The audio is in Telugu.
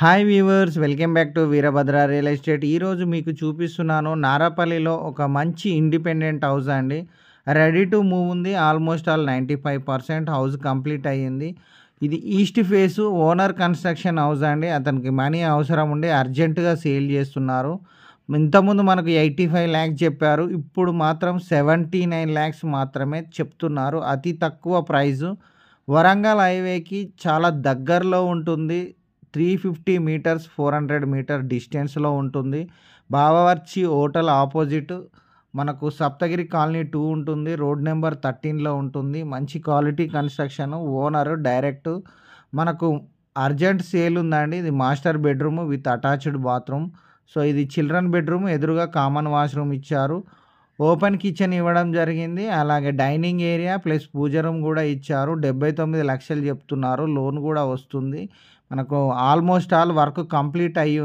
Hi viewers, welcome back to Veerabhadra real estate. ఈరోజు మీకు చూపిస్తున్నాను నారాపల్లిలో ఒక మంచి ఇండిపెండెంట్ హౌస్ అండి. రెడీ టు మూవ్ ఉంది. ఆల్మోస్ట్ ఆల్ 95% హౌస్ కంప్లీట్ అయ్యింది. ఇది east face owner construction house అండి. అతనికి మనీ అవసరం ఉండి అర్జెంటుగా సేల్ చేస్తున్నారు. ఇంతకుముందు మనకు 85 lakhs చెప్పారు. ఇప్పుడు మాత్రం 79 lakhs మాత్రమే చెప్తున్నారు. అతి తక్కువ ప్రైజు. వరంగల్ హైవేకి చాలా దగ్గరలో ఉంటుంది. 350 మీటర్స్ 400 మీటర్ డిస్టెన్స్లో ఉంటుంది. బావర్చి హోటల్ ఆపోజిట్ మనకు సప్తగిరి కాలనీ 2 ఉంటుంది. రోడ్ నెంబర్ 13లో ఉంటుంది. మంచి క్వాలిటీ కన్స్ట్రక్షన్. ఓనర్ డైరెక్ట్ మనకు అర్జెంట్ సేల్ ఉందండి. ఇది master bedroom with attached bathroom. So ఇది చిల్డ్రన్ బెడ్రూమ్, ఎదురుగా కామన్ వాష్రూమ్ ఇచ్చారు. ఓపెన్ కిచెన్ ఇవ్వడం జరిగింది. అలాగే డైనింగ్ ఏరియా ప్లస్ పూజ రూమ్ కూడా ఇచ్చారు. 79 లక్షలు చెప్తున్నారు. లోన్ కూడా వస్తుంది. మనకు ఆల్మోస్ట్ ఆల్ వర్క్ కంప్లీట్ అయ్యి